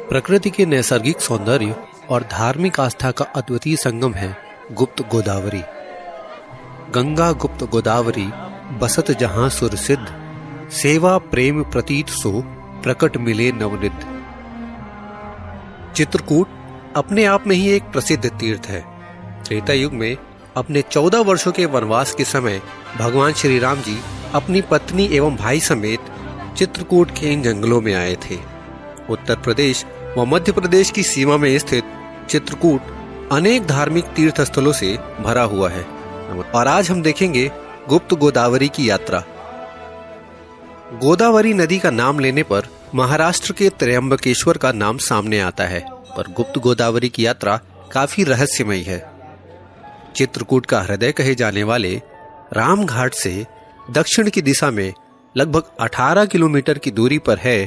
प्रकृति के नैसर्गिक सौंदर्य और धार्मिक आस्था का अद्वितीय संगम है गुप्त गोदावरी। गंगा गुप्त गोदावरी बसत जहां सुर सिद्ध, सेवा प्रेम प्रतीत सो प्रकट मिले नवनिध। चित्रकूट अपने आप में ही एक प्रसिद्ध तीर्थ है। त्रेता युग में अपने 14 वर्षों के वनवास के समय भगवान श्री राम जी अपनी पत्नी एवं भाई समेत चित्रकूट के इन जंगलों में आए थे। उत्तर प्रदेश व मध्य प्रदेश की सीमा में स्थित चित्रकूट अनेक धार्मिक तीर्थ स्थलों से भरा हुआ है और आज हम देखेंगे गुप्त गोदावरी की यात्रा। गोदावरी नदी का नाम लेने पर महाराष्ट्र के त्र्यंबकेश्वर का नाम सामने आता है, पर गुप्त गोदावरी की यात्रा काफी रहस्यमयी है। चित्रकूट का हृदय कहे जाने वाले रामघाट से दक्षिण की दिशा में लगभग 18 किलोमीटर की दूरी पर है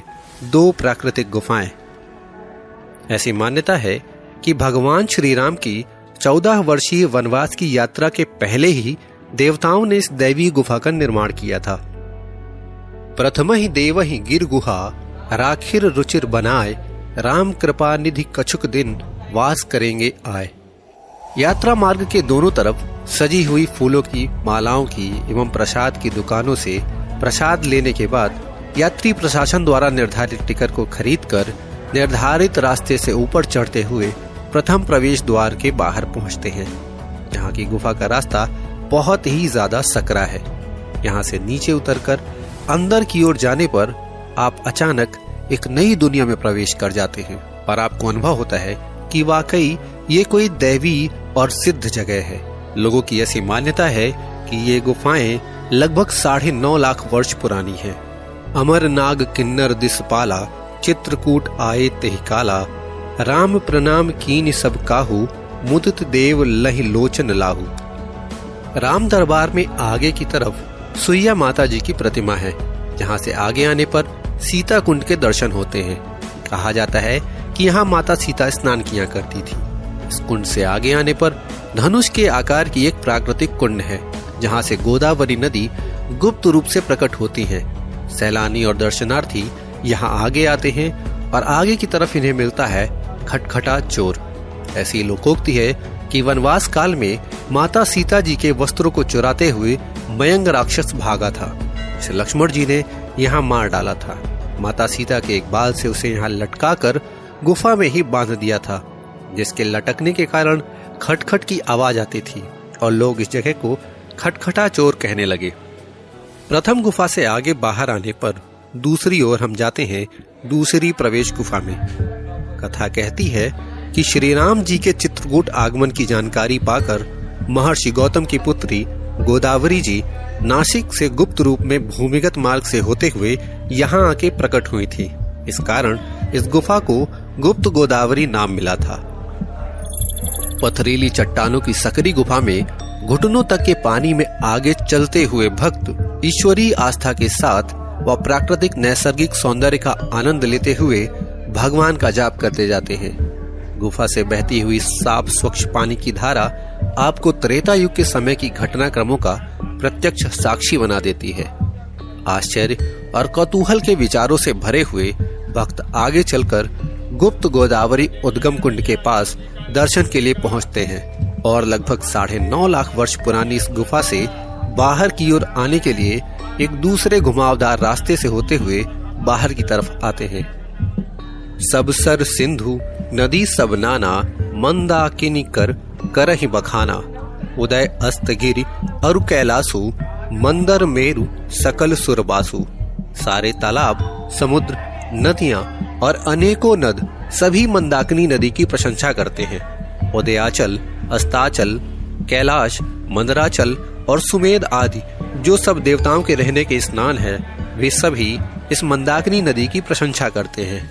2 प्राकृतिक गुफाएं। ऐसी मान्यता है कि भगवान श्री राम की 14 वर्षीय वनवास की यात्रा के पहले ही देवताओं ने इस दैवीय गुफा का निर्माण किया था। प्रथम ही देव ही गिर गुहा राखिर रुचिर बनाए, राम कृपा निधि कछुक दिन वास करेंगे आए। यात्रा मार्ग के दोनों तरफ सजी हुई फूलों की मालाओं की एवं प्रसाद की दुकानों से प्रसाद लेने के बाद यात्री प्रशासन द्वारा निर्धारित टिकट को खरीदकर निर्धारित रास्ते से ऊपर चढ़ते हुए प्रथम प्रवेश द्वार के बाहर पहुंचते हैं। यहाँ की गुफा का रास्ता बहुत ही ज्यादा सकरा है। यहाँ से नीचे उतरकर अंदर की ओर जाने पर आप अचानक एक नई दुनिया में प्रवेश कर जाते हैं और आपको अनुभव होता है कि वाकई ये कोई दैवी और सिद्ध जगह है। लोगों की ऐसी मान्यता है कि ये गुफाएं लगभग 9.5 लाख वर्ष पुरानी हैं। अमर नाग किन्नर दिसपाला, चित्रकूट आए तेहि काला, राम प्रणाम कीन सब काहू, मुदित देव लहि लोचन लाहू। राम दरबार में आगे की तरफ सुइया माता जी की प्रतिमा है, जहाँ से आगे आने पर सीता कुंड के दर्शन होते हैं। कहा जाता है कि यहाँ माता सीता स्नान किया करती थी। इस कुंड से आगे आने पर धनुष के आकार की एक प्राकृतिक कुंड है, जहाँ से गोदावरी नदी गुप्त रूप से प्रकट होती है। सैलानी और दर्शनार्थी यहाँ आगे आते हैं और आगे की तरफ इन्हें मिलता है खटखटा चोर। ऐसी लोकोक्ति है कि वनवास काल में माता सीता जी के वस्त्रों को चुराते हुए मयंग राक्षस भागा था। इसे लक्ष्मण जी ने यहाँ मार डाला था। माता सीता के एक बाल से उसे यहाँ लटका कर गुफा में ही बांध दिया था, जिसके लटकने के कारण खटखट की आवाज आती थी और लोग इस जगह को खटखटा चोर कहने लगे। प्रथम गुफा से आगे बाहर आने पर दूसरी ओर हम जाते हैं दूसरी प्रवेश गुफा में। कथा कहती है कि श्री राम जी के चित्रकूट आगमन की जानकारी पाकर महर्षि गौतम की पुत्री गोदावरी जी नासिक से गुप्त रूप में भूमिगत मार्ग से होते हुए यहाँ आके प्रकट हुई थी। इस कारण इस गुफा को गुप्त गोदावरी नाम मिला था। पथरीली चट्टानों की सकरी गुफा में घुटनों तक के पानी में आगे चलते हुए भक्त ईश्वरीय आस्था के साथ व प्राकृतिक नैसर्गिक सौंदर्य का आनंद लेते हुए भगवान का जाप करते जाते हैं। गुफा से बहती हुई साफ स्वच्छ पानी की धारा आपको त्रेता युग के समय की घटनाक्रमों का प्रत्यक्ष साक्षी बना देती है। आश्चर्य और कौतूहल के विचारों से भरे हुए भक्त आगे चलकर गुप्त गोदावरी उद्गम कुंड के पास दर्शन के लिए पहुंचते हैं और लगभग 9.5 लाख वर्ष पुरानी इस गुफा से बाहर की ओर आने के लिए एक दूसरे घुमावदार रास्ते से होते हुए बाहर की तरफ आते हैं। सब सर सिंधु नदी सब नाना, मंदा किनी कर करहि बखाना, उदय अस्त गिरि अरु कैलासु, मंदर मेरु सकल सुरबासु। सारे तालाब, समुद्र, नदियां और अनेकों नद सभी मंदाकिनी नदी की प्रशंसा करते हैं। उदयाचल, अस्ताचल, कैलाश, मंदराचल और सुमेध आदि जो सब देवताओं के रहने के स्नान है, वे सभी इस मंदाकिनी नदी की प्रशंसा करते हैं।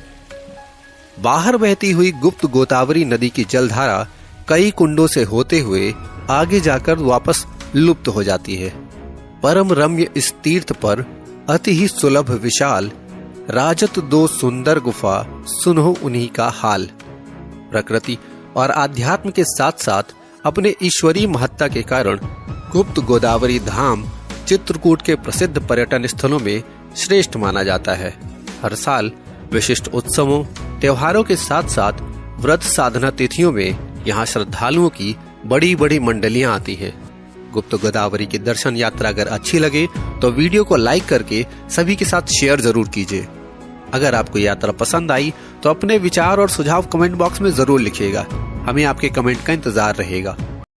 बाहर बहती हुई गुप्त गोदावरी नदी की जलधारा कई कुंडों से होते हुए आगे जाकर वापस लुप्त हो जाती है। परम रम्य इस तीर्थ पर अति ही सुलभ विशाल, राजत 2 सुंदर गुफा, सुनो उन्हीं का हाल। प्रकृति और आध्यात्म के साथ साथ अपने ईश्वरीय महत्ता के कारण गुप्त गोदावरी धाम चित्रकूट के प्रसिद्ध पर्यटन स्थलों में श्रेष्ठ माना जाता है। हर साल विशिष्ट उत्सवों, त्योहारों के साथ साथ व्रत साधना तिथियों में यहाँ श्रद्धालुओं की बड़ी बड़ी मंडलियां आती हैं। गुप्त गोदावरी की दर्शन यात्रा अगर अच्छी लगे तो वीडियो को लाइक करके सभी के साथ शेयर जरूर कीजिए। अगर आपको यात्रा पसंद आई तो अपने विचार और सुझाव कमेंट बॉक्स में जरूर लिखिएगा। हमें आपके कमेंट का इंतजार रहेगा।